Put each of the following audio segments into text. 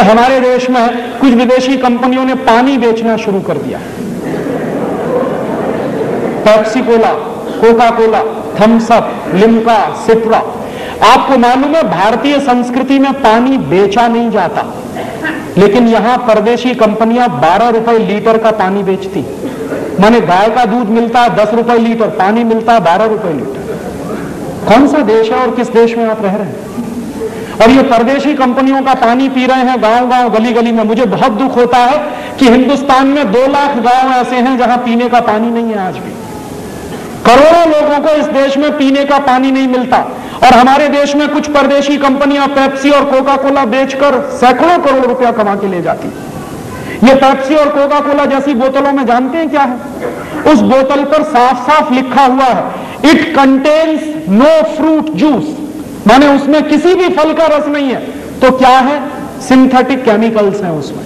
हमारे देश में कुछ विदेशी कंपनियों ने पानी बेचना शुरू कर दिया। Pepsi Cola, Coca Cola, Thums Up, Limca, सिप्रा। आपको मालूम है भारतीय संस्कृति में पानी बेचा नहीं जाता, लेकिन यहां परदेशी कंपनियां 12 रुपए लीटर का पानी बेचती। माने गाय का दूध मिलता है 10 रुपए लीटर, पानी मिलता है 12 रुपए लीटर। कौन सा देश है और किस देश में आप रह रहे हैं? और ये परदेशी कंपनियों का पानी पी रहे हैं गांव गांव, गली गली में। मुझे बहुत दुख होता है कि हिंदुस्तान में 2 लाख गांव ऐसे हैं जहां पीने का पानी नहीं है। आज भी करोड़ों लोगों को इस देश में पीने का पानी नहीं मिलता, और हमारे देश में कुछ परदेशी कंपनियां पेप्सी और कोका कोला बेचकर सैकड़ों करोड़ रुपया कमा के ले जाती। ये पेप्सी और कोका कोला जैसी बोतलों में जानते हैं क्या है? उस बोतल पर साफ साफ लिखा हुआ है it contains no fruit juice, माने उसमें किसी भी फल का रस नहीं है। तो क्या है? सिंथेटिक केमिकल्स हैं उसमें।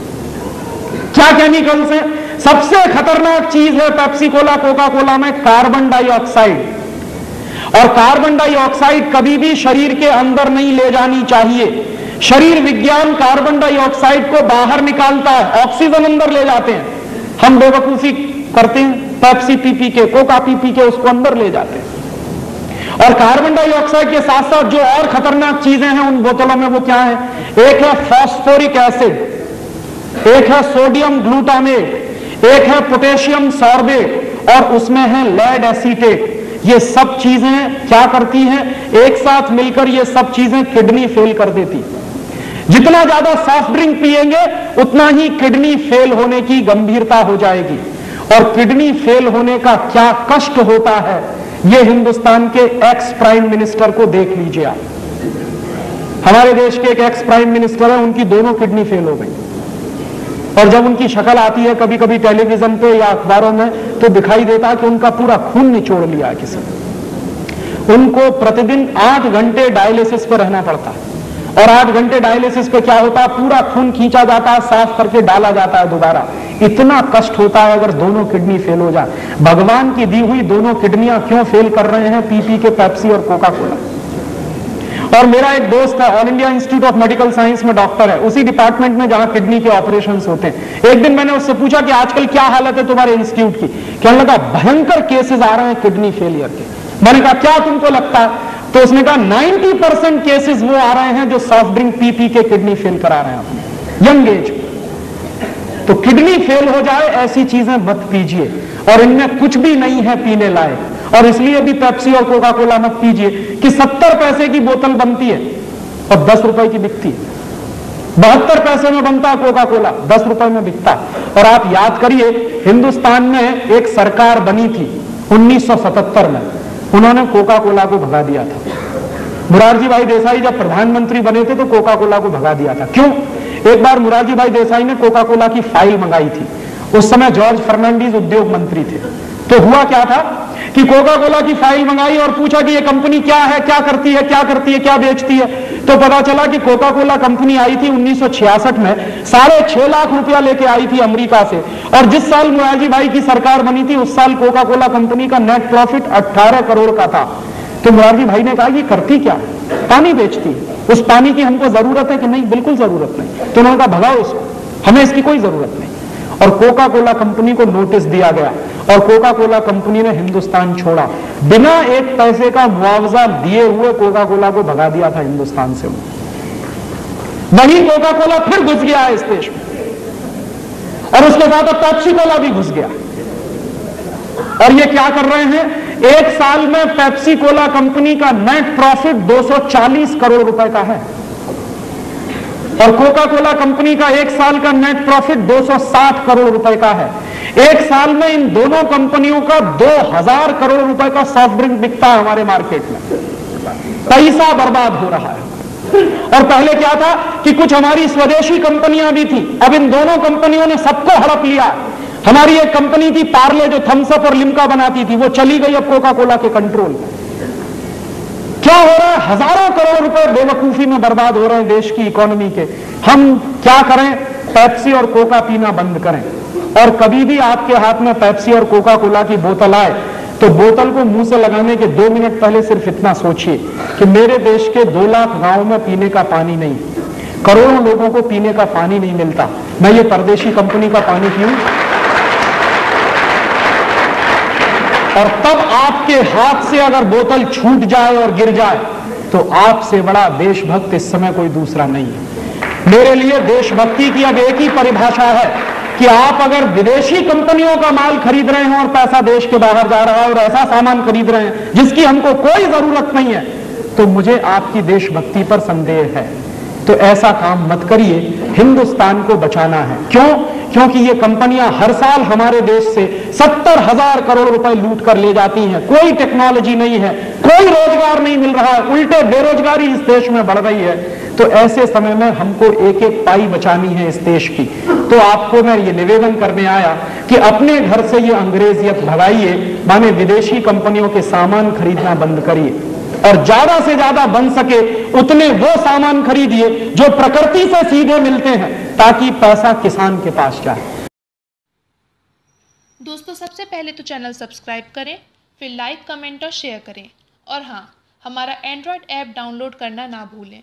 क्या केमिकल्स हैं? सबसे खतरनाक चीज है पेप्सी कोला कोका कोला में कार्बन डाइऑक्साइड। और कार्बन डाइऑक्साइड कभी भी शरीर के अंदर नहीं ले जानी चाहिए। शरीर विज्ञान कार्बन डाइऑक्साइड को बाहर निकालता है, ऑक्सीजन अंदर ले जाते हैं। हम बेवकूफी करते हैं, पेप्सी पी पी के, कोका पी पी के उसको अंदर ले जाते हैं। और कार्बन डाइऑक्साइड के साथ साथ जो और खतरनाक चीजें हैं उन बोतलों में, वो क्या है? एक है फॉस्फोरिक एसिड, एक है सोडियम ग्लूटामेट, एक है पोटेशियम सॉर्बेट, और उसमें है लेड एसीटेट। ये सब चीजें क्या करती हैं? एक साथ मिलकर ये सब चीजें किडनी फेल कर देती। जितना ज्यादा सॉफ्ट ड्रिंक पिएंगे उतना ही किडनी फेल होने की गंभीरता हो जाएगी। और किडनी फेल होने का क्या कष्ट होता है, ये हिंदुस्तान के एक्स प्राइम मिनिस्टर को देख लीजिए आप। हमारे देश के एक एक्स प्राइम मिनिस्टर है, उनकी दोनों किडनी फेल हो गई। और जब उनकी शक्ल आती है कभी कभी टेलीविजन पे या अखबारों में, तो दिखाई देता है कि उनका पूरा खून निचोड़ लिया है किसी ने। उनको प्रतिदिन 8 घंटे डायलिसिस पर रहना पड़ता है। और 8 घंटे डायलिसिस पे क्या होता है? पूरा खून खींचा जाता है, साफ करके डाला जाता है दोबारा। इतना कष्ट होता है अगर दोनों किडनी फेल हो जाए। भगवान की दी हुई दोनों किडनियां क्यों फेल कर रहे हैं? पी पी के पेप्सी और कोका कोला। और मेरा एक दोस्त है, all India institute of medical science में डॉक्टर है, उसी डिपार्टमेंट में जहां किडनी के ऑपरेशंस होते हैं। एक दिन मैंने उससे पूछा कि आजकल क्या हालत है तुम्हारे इंस्टीट्यूट की? कहने लगा भयंकर केसेस आ रहे हैं किडनी फेलियर के। मैंने कहा क्या तुमको लगता है? तो उसने कहा 90% केसेस वो आ रहे हैं जो सॉफ्ट ड्रिंक पी पी के किडनी फेल करा रहे हैं यंग एज। तो किडनी फेल हो जाए ऐसी चीजें मत पीजिए, और इनमें कुछ भी नहीं है पीने लायक। और इसलिए भी पेप्सी और कोका कोला मत पीजिए कि 70 पैसे की बोतल बनती है और 10 रुपए की बिकती है। 72 पैसे में बनता है कोका कोला, 10 रुपए में बिकता है। और आप याद करिए, हिंदुस्तान में एक सरकार बनी थी 1977 में, उन्होंने कोका कोला को भगा दिया था। मोरारजी भाई देसाई जब प्रधानमंत्री बने थे तो कोका कोला को भगा दिया था। क्यों? एक बार मोरारजी भाई देसाई ने कोका कोला की फाइल मंगाई थी। उस समय जॉर्ज फर्नांडीज उद्योग मंत्री थे। तो हुआ क्या था कि कोका कोला की फाइल मंगाई और पूछा कि ये कंपनी क्या है, क्या करती है, क्या करती है, क्या बेचती है। तो पता चला कि कोका कोला कंपनी आई थी 1966 में, 6.5 लाख रुपया लेके आई थी अमेरिका से। और जिस साल मोरारजी भाई की सरकार बनी थी उस साल कोका कोला कंपनी का नेट प्रॉफिट 18 करोड़ का था। तो मोरारजी भाई ने कहा ये करती क्या? पानी बेचती है। उस पानी की हमको जरूरत है कि नहीं? बिल्कुल जरूरत नहीं। तो उन्होंने कहा भगाओ इसको, हमें इसकी कोई जरूरत नहीं। और कोका कोला कंपनी को नोटिस दिया गया और कोका कोला कंपनी ने हिंदुस्तान छोड़ा। बिना 1 पैसे का मुआवजा दिए हुए कोका कोला को भगा दिया था हिंदुस्तान से। वही कोका कोला फिर घुस गया है इस देश में, और उसके साथ अब पेप्सी कोला भी घुस गया। और ये क्या कर रहे हैं? एक साल में पेप्सी कोला कंपनी का नेट प्रॉफिट 240 करोड़ रुपए का है, और कोका कोला कंपनी का एक साल का नेट प्रॉफिट 260 करोड़ रुपए का है। एक साल में इन दोनों कंपनियों का 2000 करोड़ रुपए का सॉफ्ट ड्रिंक बिकता है हमारे मार्केट में। पैसा बर्बाद हो रहा है। और पहले क्या था कि कुछ हमारी स्वदेशी कंपनियां भी थी, अब इन दोनों कंपनियों ने सबको हड़प लिया। हमारी एक कंपनी थी पार्ले जो थम्स अप और लिम्का बनाती थी, वो चली गई अब कोका कोला के कंट्रोल में। क्या हो रहा है? हजारों करोड़ रुपए बेवकूफी में बर्बाद हो रहे हैं देश की इकोनॉमी के। हम क्या करें? पेप्सी और कोका पीना बंद करें। और कभी भी आपके हाथ में पेप्सी और कोका कोला की बोतल आए तो बोतल को मुंह से लगाने के 2 मिनट पहले सिर्फ इतना सोचिए कि मेरे देश के 2 लाख गांवों में पीने का पानी नहीं। करोड़ों लोगों को पीने का पानी नहीं मिलता, मैं ये परदेशी कंपनी का पानी पीऊं? और तब आपके हाथ से अगर बोतल छूट जाए और गिर जाए तो आपसे बड़ा देशभक्त इस समय कोई दूसरा नहीं है। मेरे लिए देशभक्ति की अब एक ही परिभाषा है कि आप अगर विदेशी कंपनियों का माल खरीद रहे हैं और पैसा देश के बाहर जा रहा है और ऐसा सामान खरीद रहे हैं जिसकी हमको कोई जरूरत नहीं है, तो मुझे आपकी देशभक्ति पर संदेह है। तो ऐसा काम मत करिए, हिंदुस्तान को बचाना है। क्यों? क्योंकि ये कंपनियां हर साल हमारे देश से 70,000 करोड़ रुपए लूट कर ले जाती हैं। कोई टेक्नोलॉजी नहीं है, कोई रोजगार नहीं मिल रहा है, उल्टे बेरोजगारी इस देश में बढ़ रही है। तो ऐसे समय में हमको एक एक पाई बचानी है इस देश की। तो आपको मैं ये निवेदन करने आया कि अपने घर से ये अंग्रेजियत भगाइए, माने विदेशी कंपनियों के सामान खरीदना बंद करिए और ज्यादा से ज्यादा बन सके उतने वो सामान खरीदिए जो प्रकृति से सीधे मिलते हैं, ताकि पैसा किसान के पास जाए। दोस्तों, सबसे पहले तो चैनल सब्सक्राइब करें, फिर लाइक, कमेंट और शेयर करें। और हाँ, हमारा एंड्रॉयड ऐप डाउनलोड करना ना भूलें।